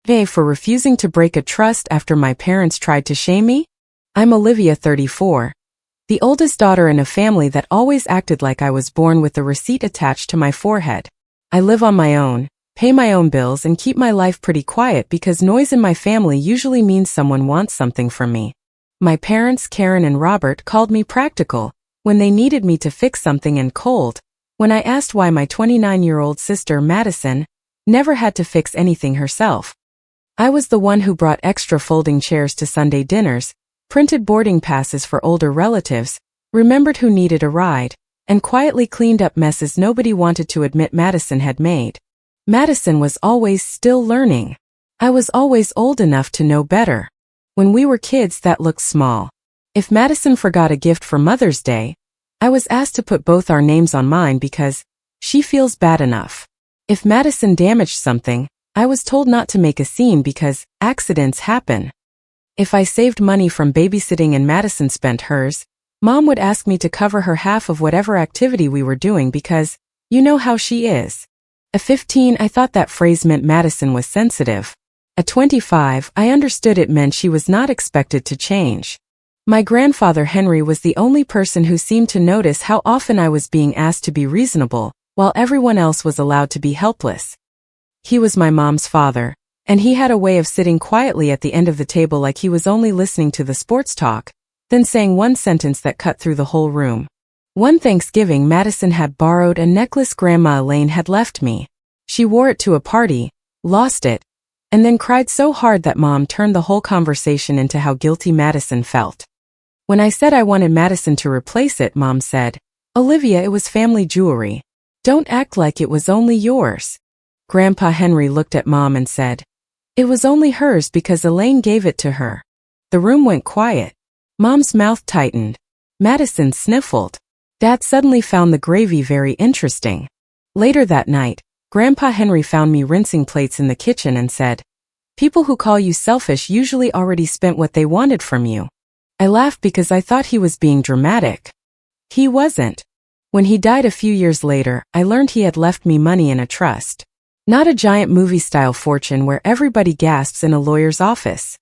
For refusing to break a trust after my parents tried to shame me? I'm Olivia, 34. The oldest daughter in a family that always acted like I was born with the receipt attached to my forehead. I live on my own, pay my own bills and keep my life pretty quiet because noise in my family usually means someone wants something from me. My parents, Karen and Robert, called me practical when they needed me to fix something, and cold when I asked why my 29-year-old sister, Madison, never had to fix anything herself. I was the one who brought extra folding chairs to Sunday dinners, printed boarding passes for older relatives, remembered who needed a ride, and quietly cleaned up messes nobody wanted to admit Madison had made. Madison was always still learning. I was always old enough to know better. When we were kids, that looked small. If Madison forgot a gift for Mother's Day, I was asked to put both our names on mine because she feels bad enough. If Madison damaged something, I was told not to make a scene because accidents happen. If I saved money from babysitting and Madison spent hers, Mom would ask me to cover her half of whatever activity we were doing because, you know how she is. At 15, I thought that phrase meant Madison was sensitive. At 25, I understood it meant she was not expected to change. My grandfather Henry was the only person who seemed to notice how often I was being asked to be reasonable, while everyone else was allowed to be helpless. He was my mom's father, and he had a way of sitting quietly at the end of the table like he was only listening to the sports talk, then saying one sentence that cut through the whole room. One Thanksgiving, Madison had borrowed a necklace Grandma Elaine had left me. She wore it to a party, lost it, and then cried so hard that Mom turned the whole conversation into how guilty Madison felt. When I said I wanted Madison to replace it, Mom said, "Olivia, it was family jewelry. Don't act like it was only yours." Grandpa Henry looked at Mom and said, "It was only hers because Elaine gave it to her." The room went quiet. Mom's mouth tightened. Madison sniffled. Dad suddenly found the gravy very interesting. Later that night, Grandpa Henry found me rinsing plates in the kitchen and said, "People who call you selfish usually already spent what they wanted from you." I laughed because I thought he was being dramatic. He wasn't. When he died a few years later, I learned he had left me money in a trust. Not a giant movie-style fortune where everybody gasps in a lawyer's office.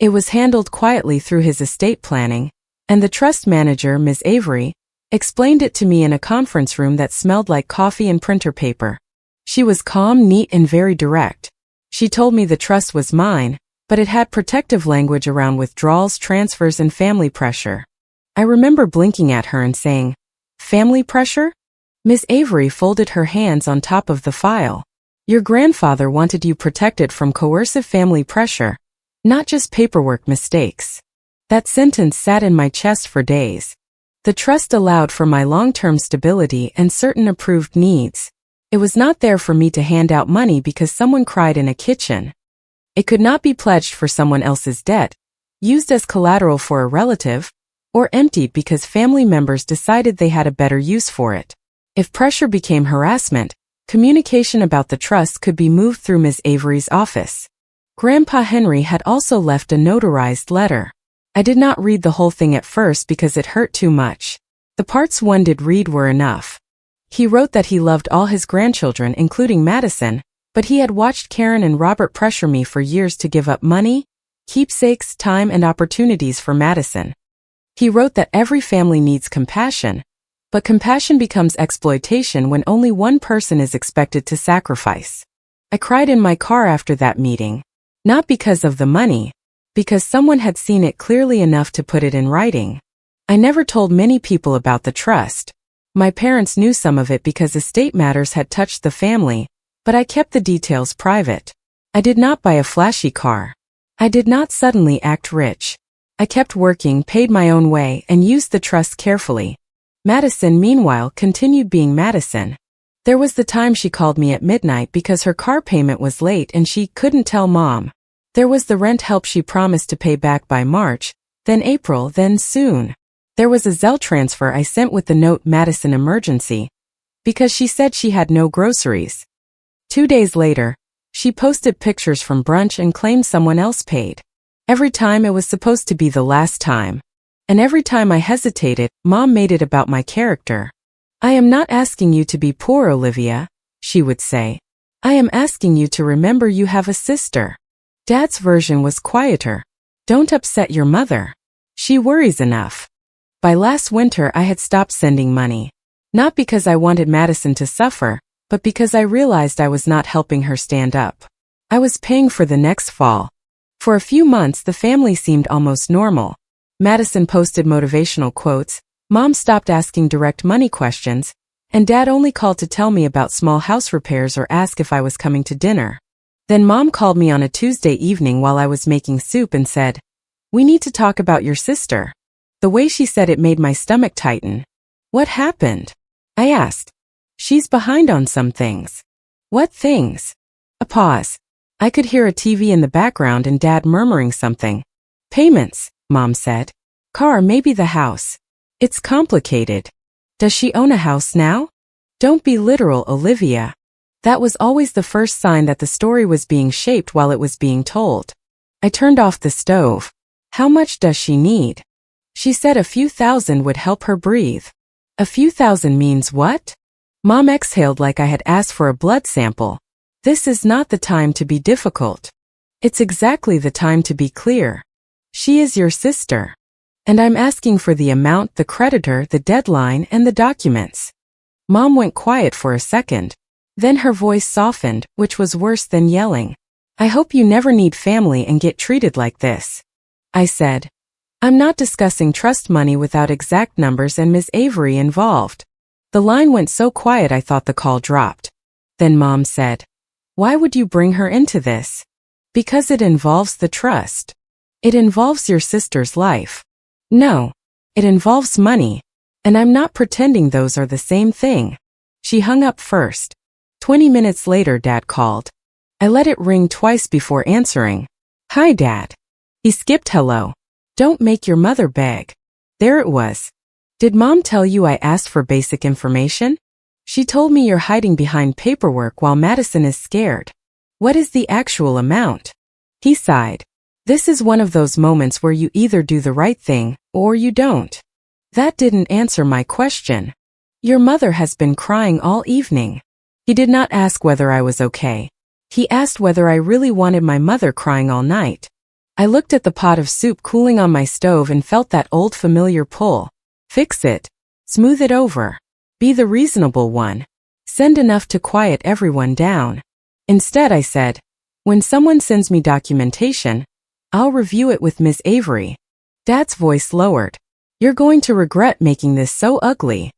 It was handled quietly through his estate planning, and the trust manager, Ms. Avery, explained it to me in a conference room that smelled like coffee and printer paper. She was calm, neat, and very direct. She told me the trust was mine, but it had protective language around withdrawals, transfers, and family pressure. I remember blinking at her and saying, "Family pressure?" Ms. Avery folded her hands on top of the file. "Your grandfather wanted you protected from coercive family pressure, not just paperwork mistakes." That sentence sat in my chest for days. The trust allowed for my long-term stability and certain approved needs. It was not there for me to hand out money because someone cried in a kitchen. It could not be pledged for someone else's debt, used as collateral for a relative, or emptied because family members decided they had a better use for it. If pressure became harassment, communication about the trust could be moved through Ms. Avery's office. Grandpa Henry had also left a notarized letter. I did not read the whole thing at first because it hurt too much. The parts one did read were enough. He wrote that he loved all his grandchildren, including Madison, but he had watched Karen and Robert pressure me for years to give up money, keepsakes, time, and opportunities for Madison. He wrote that every family needs compassion, but compassion becomes exploitation when only one person is expected to sacrifice. I cried in my car after that meeting, not because of the money, because someone had seen it clearly enough to put it in writing. I never told many people about the trust. My parents knew some of it because estate matters had touched the family, but I kept the details private. I did not buy a flashy car. I did not suddenly act rich. I kept working, paid my own way, and used the trust carefully. Madison, meanwhile, continued being Madison. There was the time she called me at midnight because her car payment was late and she couldn't tell Mom. There was the rent help she promised to pay back by March, then April, then soon. There was a Zelle transfer I sent with the note "Madison emergency," because she said she had no groceries. 2 days later, she posted pictures from brunch and claimed someone else paid. Every time it was supposed to be the last time. And every time I hesitated, Mom made it about my character. "I am not asking you to be poor, Olivia," she would say. "I am asking you to remember you have a sister." Dad's version was quieter. Don't upset your mother. She worries enough. By last winter I had stopped sending money. Not because I wanted Madison to suffer, but because I realized I was not helping her stand up. I was paying for the next fall. For a few months the family seemed almost normal. Madison posted motivational quotes, Mom stopped asking direct money questions, and Dad only called to tell me about small house repairs or ask if I was coming to dinner. Then Mom called me on a Tuesday evening while I was making soup and said, "We need to talk about your sister." The way she said it made my stomach tighten. What happened? I asked. She's behind on some things. What things? A pause. I could hear a TV in the background and Dad murmuring something. Payments, Mom said. Car, maybe the house. It's complicated. Does she own a house now? Don't be literal, Olivia. That was always the first sign that the story was being shaped while it was being told. I turned off the stove. How much does she need? She said a few thousand would help her breathe. A few thousand means what? Mom exhaled like I had asked for a blood sample. This is not the time to be difficult. It's exactly the time to be clear. She is your sister. And I'm asking for the amount, the creditor, the deadline, and the documents. Mom went quiet for a second. Then her voice softened, which was worse than yelling. I hope you never need family and get treated like this. I said. I'm not discussing trust money without exact numbers and Ms. Avery involved. The line went so quiet I thought the call dropped. Then Mom said, why would you bring her into this? Because it involves the trust. It involves your sister's life. No, it involves money. And I'm not pretending those are the same thing. She hung up first. 20 minutes later Dad called. I let it ring twice before answering. Hi, Dad. He skipped hello. Don't make your mother beg. There it was. Did Mom tell you I asked for basic information? She told me you're hiding behind paperwork while Madison is scared. What is the actual amount? He sighed. This is one of those moments where you either do the right thing or you don't. That didn't answer my question. Your mother has been crying all evening. He did not ask whether I was okay. He asked whether I really wanted my mother crying all night. I looked at the pot of soup cooling on my stove and felt that old familiar pull. Fix it. Smooth it over. Be the reasonable one. Send enough to quiet everyone down. Instead, I said, when someone sends me documentation, I'll review it with Ms. Avery. Dad's voice lowered. You're going to regret making this so ugly.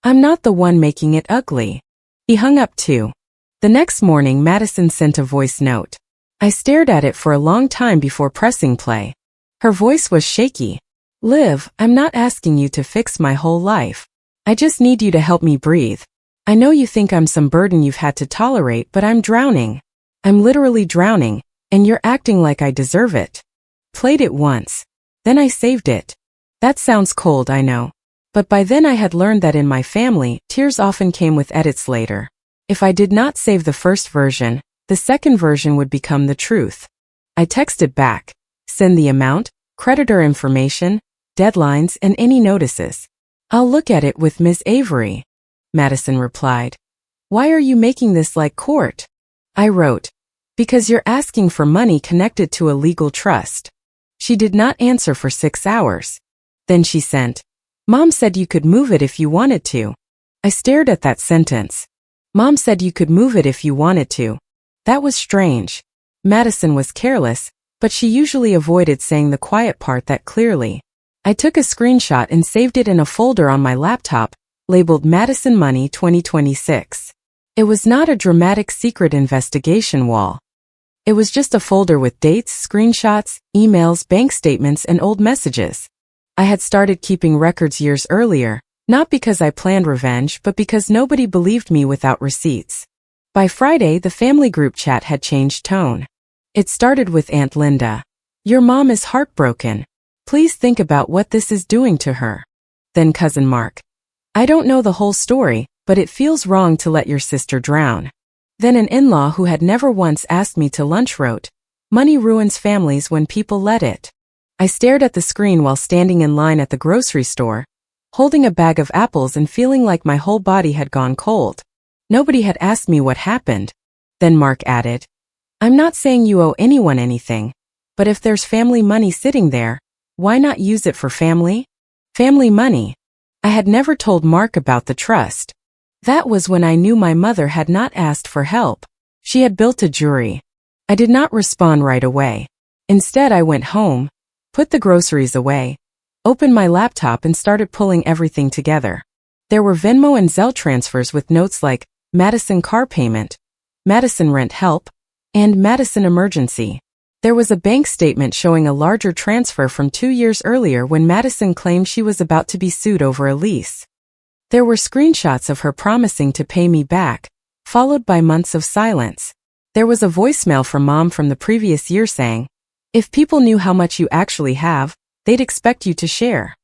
I'm not the one making it ugly. He hung up too. The next morning, Madison sent a voice note. I stared at it for a long time before pressing play. Her voice was shaky. Liv, I'm not asking you to fix my whole life. I just need you to help me breathe. I know you think I'm some burden you've had to tolerate, but I'm drowning. I'm literally drowning, and you're acting like I deserve it. Played it once. Then I saved it. That sounds cold, I know. But by then I had learned that in my family, tears often came with edits later. If I did not save the first version, the second version would become the truth. I texted back. Send the amount, creditor information, deadlines, and any notices. I'll look at it with Ms. Avery. Madison replied. Why are you making this like court? I wrote. Because you're asking for money connected to a legal trust. She did not answer for 6 hours. Then she sent. Mom said you could move it if you wanted to. I stared at that sentence. Mom said you could move it if you wanted to. That was strange. Madison was careless, but she usually avoided saying the quiet part that clearly. I took a screenshot and saved it in a folder on my laptop, labeled Madison Money 2026. It was not a dramatic secret investigation wall. It was just a folder with dates, screenshots, emails, bank statements, and old messages. I had started keeping records years earlier, not because I planned revenge, but because nobody believed me without receipts. By Friday, the family group chat had changed tone. It started with Aunt Linda. Your mom is heartbroken. Please think about what this is doing to her. Then Cousin Mark. I don't know the whole story, but it feels wrong to let your sister drown. Then an in-law who had never once asked me to lunch wrote, money ruins families when people let it. I stared at the screen while standing in line at the grocery store, holding a bag of apples and feeling like my whole body had gone cold. Nobody had asked me what happened. Then Mark added, I'm not saying you owe anyone anything, but if there's family money sitting there, why not use it for family? Family money. I had never told Mark about the trust. That was when I knew my mother had not asked for help. She had built a jury. I did not respond right away. Instead, I went home, put the groceries away, opened my laptop and started pulling everything together. There were Venmo and Zelle transfers with notes like Madison car payment, Madison rent help, and Madison emergency. There was a bank statement showing a larger transfer from 2 years earlier when Madison claimed she was about to be sued over a lease. There were screenshots of her promising to pay me back, followed by months of silence. There was a voicemail from Mom from the previous year saying, "If people knew how much you actually have, they'd expect you to share."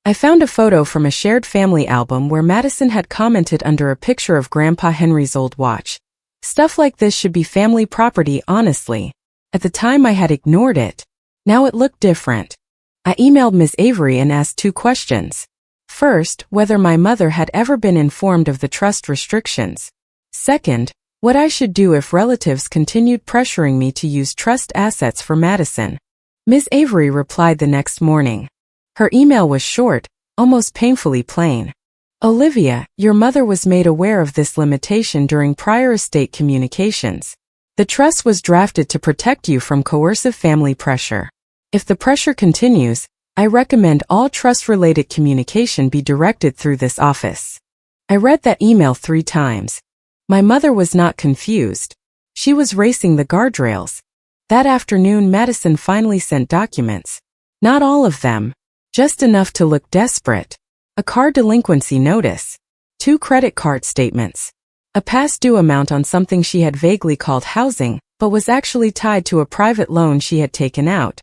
I found a photo from a shared family album where Madison had commented under a picture of Grandpa Henry's old watch. Stuff like this should be family property, honestly. At the time I had ignored it. Now it looked different. I emailed Ms. Avery and asked 2 questions. First, whether my mother had ever been informed of the trust restrictions. Second, what I should do if relatives continued pressuring me to use trust assets for Madison. Ms. Avery replied the next morning. Her email was short, almost painfully plain. Olivia, your mother was made aware of this limitation during prior estate communications. The trust was drafted to protect you from coercive family pressure. If the pressure continues, I recommend all trust-related communication be directed through this office. I read that email 3 times. My mother was not confused. She was racing the guardrails. That afternoon, Madison finally sent documents. Not all of them. Just enough to look desperate. A car delinquency notice. 2 credit card statements. A past due amount on something she had vaguely called housing, but was actually tied to a private loan she had taken out.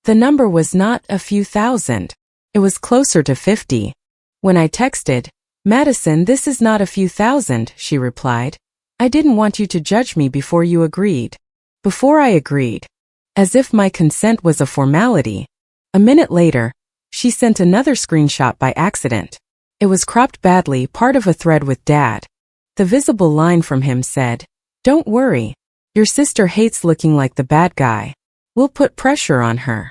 The number was not a few thousand. It was closer to 50. When I texted, "Madison, this is not a few thousand," she replied. "I didn't want you to judge me before you agreed." Before I agreed. As if my consent was a formality. A minute later, she sent another screenshot by accident. It was cropped badly, part of a thread with Dad. The visible line from him said, "Don't worry. Your sister hates looking like the bad guy. We'll put pressure on her."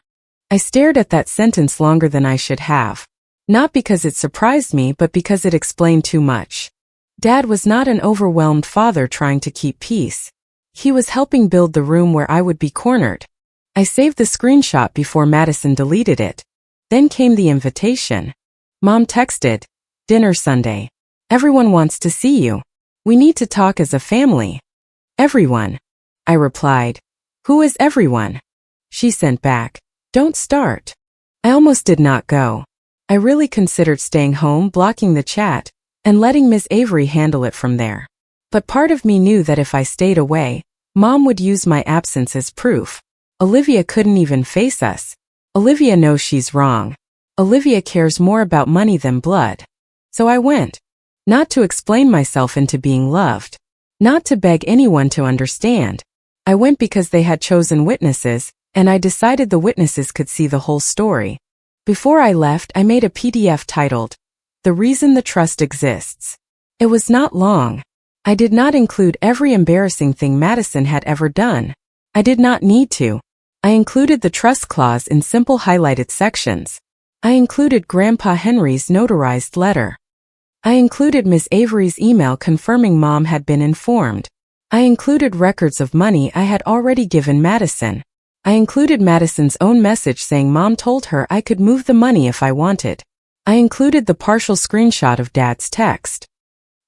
I stared at that sentence longer than I should have. Not because it surprised me, but because it explained too much. Dad was not an overwhelmed father trying to keep peace. He was helping build the room where I would be cornered. I saved the screenshot before Madison deleted it. Then came the invitation. Mom texted, "Dinner Sunday. Everyone wants to see you. We need to talk as a family." "Everyone?" I replied. "Who is everyone?" She sent back, "Don't start." I almost did not go. I really considered staying home, blocking the chat, and letting Ms. Avery handle it from there. But part of me knew that if I stayed away, Mom would use my absence as proof. Olivia couldn't even face us. Olivia knows she's wrong. Olivia cares more about money than blood. So I went. Not to explain myself into being loved. Not to beg anyone to understand. I went because they had chosen witnesses, and I decided the witnesses could see the whole story. Before I left, I made a PDF titled, "The Reason the Trust Exists." It was not long. I did not include every embarrassing thing Madison had ever done. I did not need to. I included the trust clause in simple highlighted sections. I included Grandpa Henry's notarized letter. I included Ms. Avery's email confirming Mom had been informed. I included records of money I had already given Madison. I included Madison's own message saying Mom told her I could move the money if I wanted. I included the partial screenshot of Dad's text.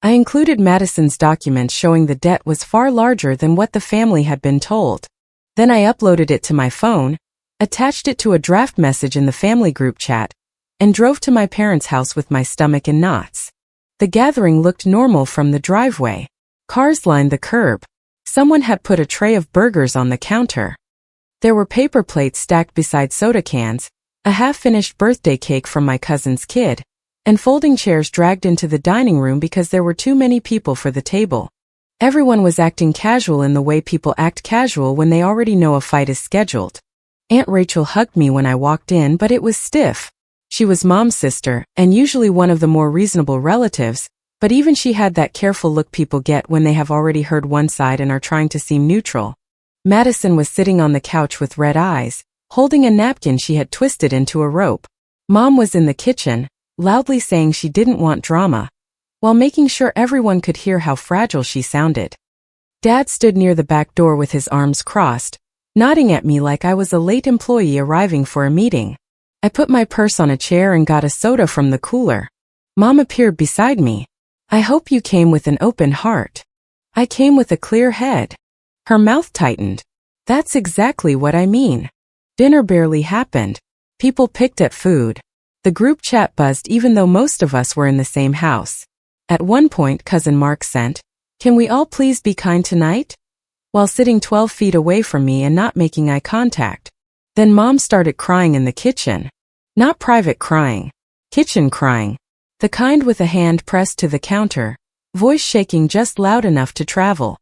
I included Madison's documents showing the debt was far larger than what the family had been told. Then I uploaded it to my phone, attached it to a draft message in the family group chat, and drove to my parents' house with my stomach in knots. The gathering looked normal from the driveway. Cars lined the curb. Someone had put a tray of burgers on the counter. There were paper plates stacked beside soda cans, a half-finished birthday cake from my cousin's kid, and folding chairs dragged into the dining room because there were too many people for the table. Everyone was acting casual in the way people act casual when they already know a fight is scheduled. Aunt Rachel hugged me when I walked in, but it was stiff. She was Mom's sister, and usually one of the more reasonable relatives, but even she had that careful look people get when they have already heard one side and are trying to seem neutral. Madison was sitting on the couch with red eyes, holding a napkin she had twisted into a rope. Mom was in the kitchen, loudly saying she didn't want drama, while making sure everyone could hear how fragile she sounded. Dad stood near the back door with his arms crossed, nodding at me like I was a late employee arriving for a meeting. I put my purse on a chair and got a soda from the cooler. Mom appeared beside me. I hope you came with an open heart. I came with a clear head. Her mouth tightened. That's exactly what I mean. Dinner barely happened. People picked at food. The group chat buzzed even though most of us were in the same house. At one point, Cousin Mark sent, "Can we all please be kind tonight?" while sitting 12 feet away from me and not making eye contact. Then Mom started crying in the kitchen. Not private crying. Kitchen crying. The kind with a hand pressed to the counter, voice shaking just loud enough to travel.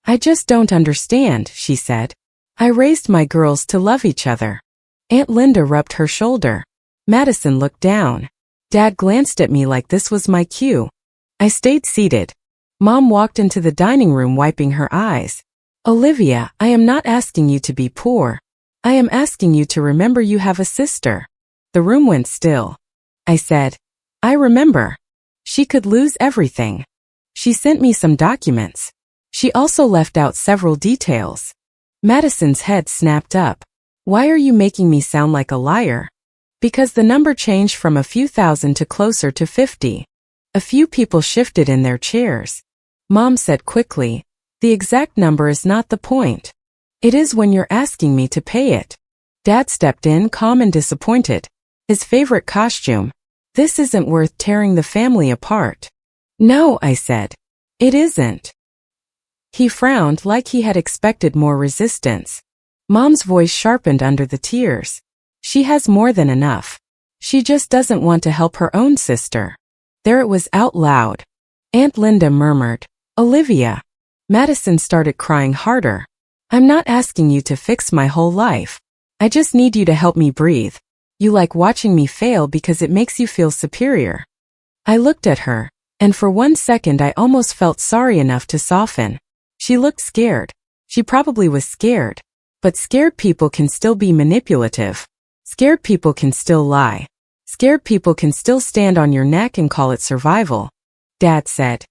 "I just don't understand," she said. "I raised my girls to love each other." Aunt Linda rubbed her shoulder. Madison looked down. Dad glanced at me like this was my cue. I stayed seated. Mom walked into the dining room wiping her eyes. "Olivia, I am not asking you to be poor. I am asking you to remember you have a sister." The room went still. I said, "I remember. She could lose everything. She sent me some documents. She also left out several details." Madison's head snapped up. "Why are you making me sound like a liar?" "Because the number changed from a few thousand to closer to 50. A few people shifted in their chairs." Mom said quickly, "The exact number is not the point. It is when you're asking me to pay it." Dad stepped in calm and disappointed. His favorite costume. "This isn't worth tearing the family apart." "No," I said. "It isn't." He frowned like he had expected more resistance. Mom's voice sharpened under the tears. "She has more than enough. She just doesn't want to help her own sister." There it was out loud. Aunt Linda murmured, "Olivia." Madison started crying harder. "I'm not asking you to fix my whole life. I just need you to help me breathe. You like watching me fail because it makes you feel superior." I looked at her, and for 1 second I almost felt sorry enough to soften. She looked scared. She probably was scared. But scared people can still be manipulative. Scared people can still lie. Scared people can still stand on your neck and call it survival. Dad said,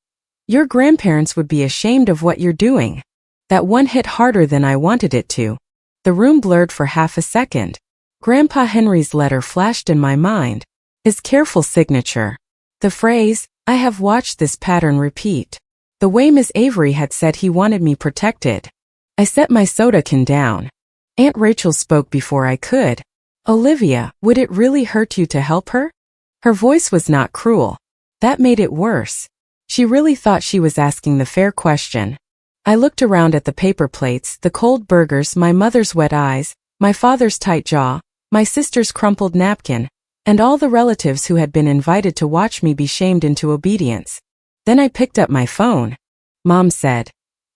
"Your grandparents would be ashamed of what you're doing." That one hit harder than I wanted it to. The room blurred for half a second. Grandpa Henry's letter flashed in my mind. His careful signature. The phrase, "I have watched this pattern repeat." The way Miss Avery had said he wanted me protected. I set my soda can down. Aunt Rachel spoke before I could. "Olivia, would it really hurt you to help her?" Her voice was not cruel. That made it worse. She really thought she was asking the fair question. I looked around at the paper plates, the cold burgers, my mother's wet eyes, my father's tight jaw, my sister's crumpled napkin, and all the relatives who had been invited to watch me be shamed into obedience. Then I picked up my phone. Mom said,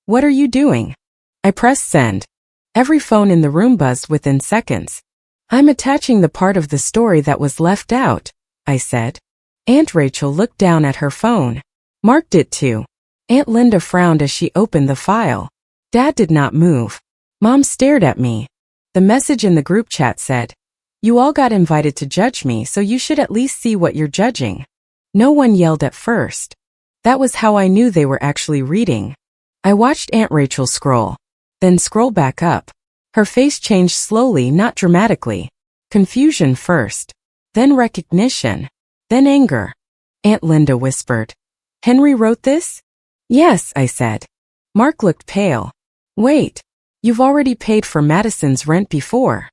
"What are you doing?" I pressed send. Every phone in the room buzzed within seconds. "I'm attaching the part of the story that was left out," I said. Aunt Rachel looked down at her phone. Mark did too. Aunt Linda frowned as she opened the file. Dad did not move. Mom stared at me. The message in the group chat said, "You all got invited to judge me, so you should at least see what you're judging." No one yelled at first. That was how I knew they were actually reading. I watched Aunt Rachel scroll, then scroll back up. Her face changed slowly, not dramatically. Confusion first, then recognition, then anger. Aunt Linda whispered, "Henry wrote this?" "Yes," I said. Mark looked pale. "Wait, you've already paid for Madison's rent before.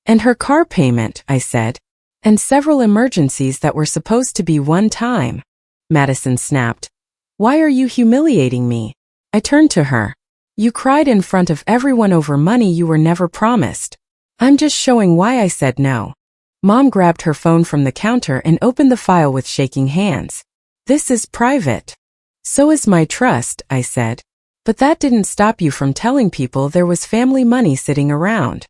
And her car payment," I said. "And several emergencies that were supposed to be one time." Madison snapped. "Why are you humiliating me?" I turned to her. "You cried in front of everyone over money you were never promised. I'm just showing why I said no." Mom grabbed her phone from the counter and opened the file with shaking hands. "This is private." "So is my trust," I said. "But that didn't stop you from telling people there was family money sitting around."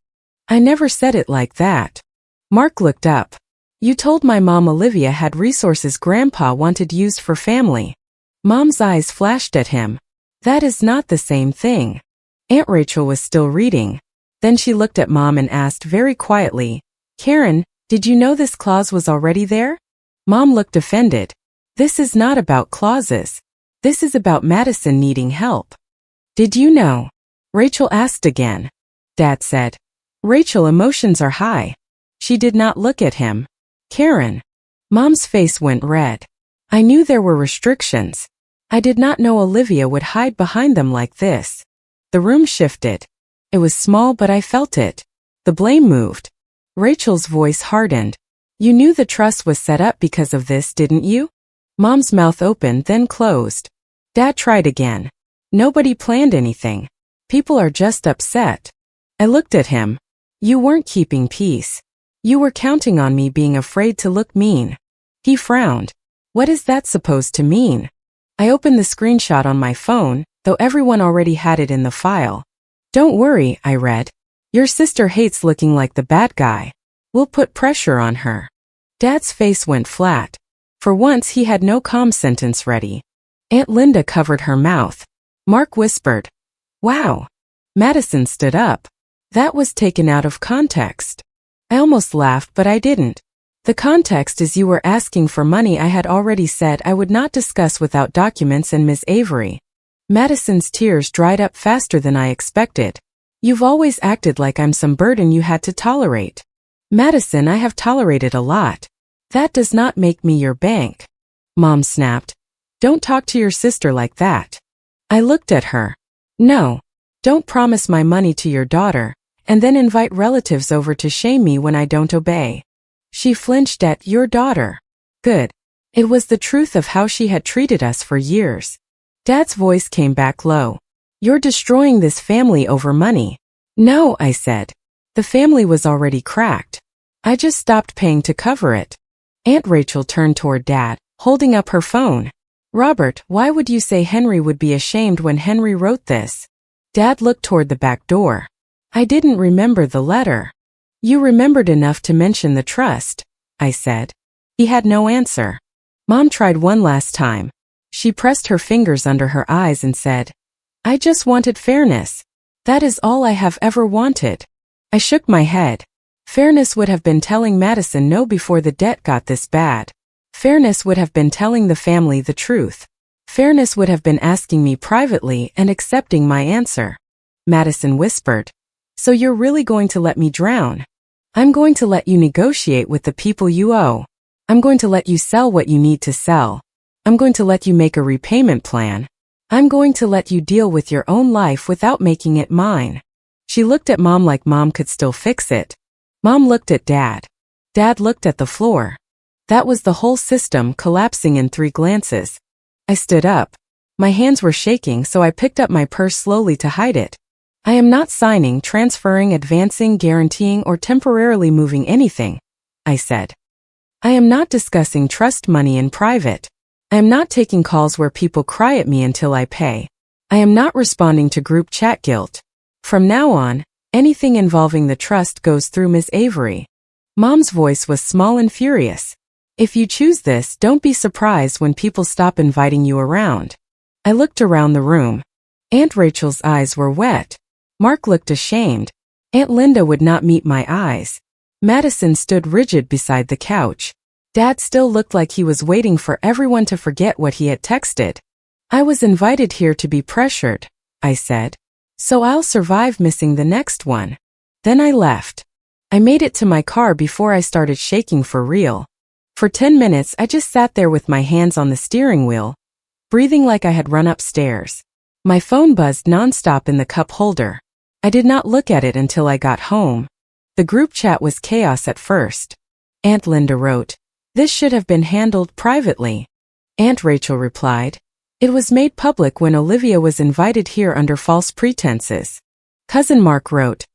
"I never said it like that." Mark looked up. "You told my mom Olivia had resources Grandpa wanted used for family." Mom's eyes flashed at him. "That is not the same thing." Aunt Rachel was still reading. Then she looked at Mom and asked very quietly, "Karen, did you know this clause was already there?" Mom looked offended. "This is not about clauses. This is about Madison needing help." "Did you know?" Rachel asked again. Dad said, "Rachel, emotions are high." She did not look at him. "Karen." Mom's face went red. I knew there were restrictions. I did not know Olivia would hide behind them like this. The room shifted. It was small, but I felt it. The blame moved. Rachel's voice hardened. "You knew the trust was set up because of this, didn't you?" Mom's mouth opened, then closed. Dad tried again. "Nobody planned anything. People are just upset." I looked at him. "You weren't keeping peace. You were counting on me being afraid to look mean." He frowned. "What is that supposed to mean?" I opened the screenshot on my phone, though everyone already had it in the file. "Don't worry," I read. "Your sister hates looking like the bad guy. We'll put pressure on her." Dad's face went flat. For once he had no calm sentence ready. Aunt Linda covered her mouth. Mark whispered, "Wow." Madison stood up. That was taken out of context. I almost laughed, but I didn't. The context is you were asking for money I had already said I would not discuss without documents and Ms. Avery. Madison's tears dried up faster than I expected. "You've always acted like I'm some burden you had to tolerate." "Madison, I have tolerated a lot. That does not make me your bank." Mom snapped. "Don't talk to your sister like that." I looked at her. "No. Don't promise my money to your daughter, and then invite relatives over to shame me when I don't obey." She flinched at "your daughter." Good. It was the truth of how she had treated us for years. Dad's voice came back low. "You're destroying this family over money." "No," I said. "The family was already cracked. I just stopped paying to cover it." Aunt Rachel turned toward Dad, holding up her phone. "Robert, why would you say Henry would be ashamed when Henry wrote this?" Dad looked toward the back door. "I didn't remember the letter." "You remembered enough to mention the trust," I said. He had no answer. Mom tried one last time. She pressed her fingers under her eyes and said, "I just wanted fairness. That is all I have ever wanted." I shook my head. Fairness would have been telling Madison no before the debt got this bad. Fairness would have been telling the family the truth. Fairness would have been asking me privately and accepting my answer. Madison whispered, "So you're really going to let me drown?" "I'm going to let you negotiate with the people you owe. I'm going to let you sell what you need to sell. I'm going to let you make a repayment plan. I'm going to let you deal with your own life without making it mine." She looked at Mom like Mom could still fix it. Mom looked at Dad. Dad looked at the floor. That was the whole system collapsing in 3 glances. I stood up. My hands were shaking, so I picked up my purse slowly to hide it. "I am not signing, transferring, advancing, guaranteeing, or temporarily moving anything," I said. "I am not discussing trust money in private. I am not taking calls where people cry at me until I pay. I am not responding to group chat guilt. From now on, anything involving the trust goes through Ms. Avery." Mom's voice was small and furious. "If you choose this, don't be surprised when people stop inviting you around." I looked around the room. Aunt Rachel's eyes were wet. Mark looked ashamed. Aunt Linda would not meet my eyes. Madison stood rigid beside the couch. Dad still looked like he was waiting for everyone to forget what he had texted. "I was invited here to be pressured," I said. "So I'll survive missing the next one." Then I left. I made it to my car before I started shaking for real. For 10 minutes I just sat there with my hands on the steering wheel, breathing like I had run upstairs. My phone buzzed nonstop in the cup holder. I did not look at it until I got home. The group chat was chaos at first. Aunt Linda wrote, "This should have been handled privately." Aunt Rachel replied, "It was made public when Olivia was invited here under false pretenses." Cousin Mark wrote,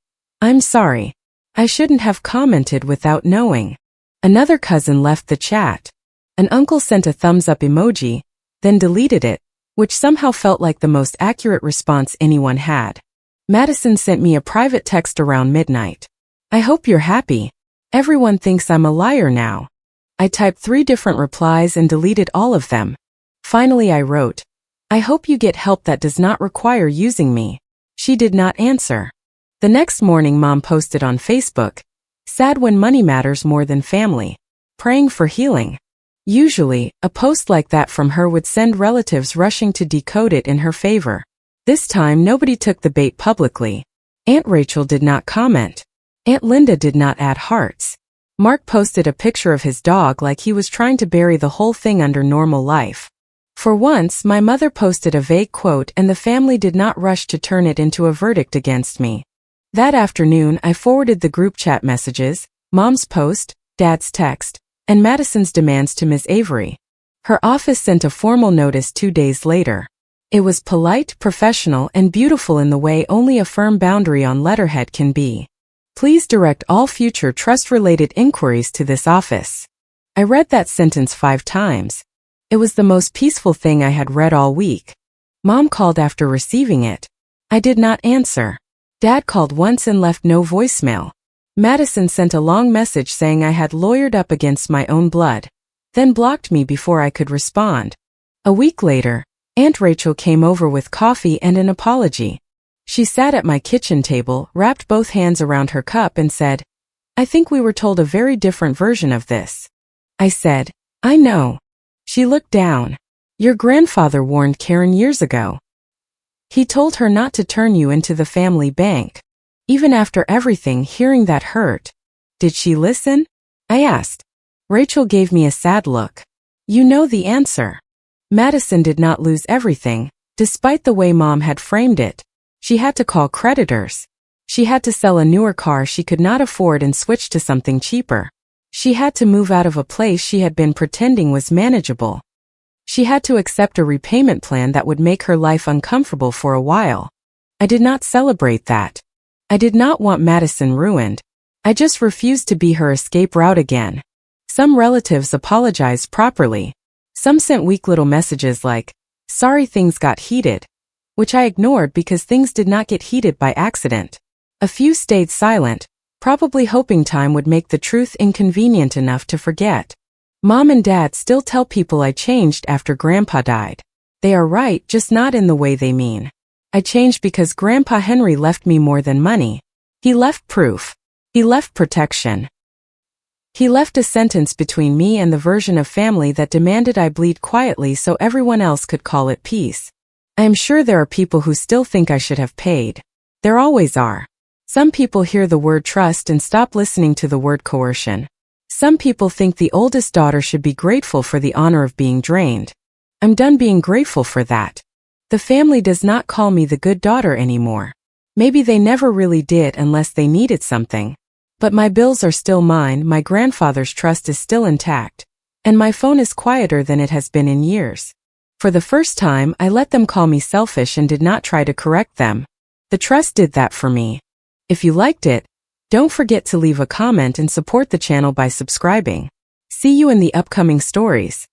"I'm sorry. I shouldn't have commented without knowing." Another cousin left the chat. An uncle sent a thumbs up emoji, then deleted it, which somehow felt like the most accurate response anyone had. Madison sent me a private text around midnight. "I hope you're happy. Everyone thinks I'm a liar now." I typed 3 different replies and deleted all of them. Finally I wrote, "I hope you get help that does not require using me." She did not answer. The next morning, Mom posted on Facebook, "Sad when money matters more than family. Praying for healing." Usually, a post like that from her would send relatives rushing to decode it in her favor. This time, nobody took the bait publicly. Aunt Rachel did not comment. Aunt Linda did not add hearts. Mark posted a picture of his dog like he was trying to bury the whole thing under normal life. For once, my mother posted a vague quote and the family did not rush to turn it into a verdict against me. That afternoon, I forwarded the group chat messages, Mom's post, Dad's text, and Madison's demands to Ms. Avery. Her office sent a formal notice 2 days later. It was polite, professional, and beautiful in the way only a firm boundary on letterhead can be. Please direct all future trust-related inquiries to this office. I read that sentence 5 times. It was the most peaceful thing I had read all week. Mom called after receiving it. I did not answer. Dad called once and left no voicemail. Madison sent a long message saying I had lawyered up against my own blood, then blocked me before I could respond. A week later, Aunt Rachel came over with coffee and an apology. She sat at my kitchen table, wrapped both hands around her cup and said, "I think we were told a very different version of this." I said, "I know." She looked down. "Your grandfather warned Karen years ago. He told her not to turn you into the family bank." Even after everything, hearing that hurt. Did she listen? I asked. Rachel gave me a sad look. "You know the answer." Madison did not lose everything, despite the way Mom had framed it. She had to call creditors. She had to sell a newer car she could not afford and switch to something cheaper. She had to move out of a place she had been pretending was manageable. She had to accept a repayment plan that would make her life uncomfortable for a while. I did not celebrate that. I did not want Madison ruined. I just refused to be her escape route again. Some relatives apologized properly. Some sent weak little messages like, "Sorry things got heated," which I ignored because things did not get heated by accident. A few stayed silent, probably hoping time would make the truth inconvenient enough to forget. Mom and Dad still tell people I changed after Grandpa died. They are right, just not in the way they mean. I changed because Grandpa Henry left me more than money. He left proof. He left protection. He left a sentence between me and the version of family that demanded I bleed quietly so everyone else could call it peace. I am sure there are people who still think I should have paid. There always are. Some people hear the word trust and stop listening to the word coercion. Some people think the oldest daughter should be grateful for the honor of being drained. I'm done being grateful for that. The family does not call me the good daughter anymore. Maybe they never really did unless they needed something. But my bills are still mine, my grandfather's trust is still intact, and my phone is quieter than it has been in years. For the first time, I let them call me selfish and did not try to correct them. The trust did that for me. If you liked it, don't forget to leave a comment and support the channel by subscribing. See you in the upcoming stories.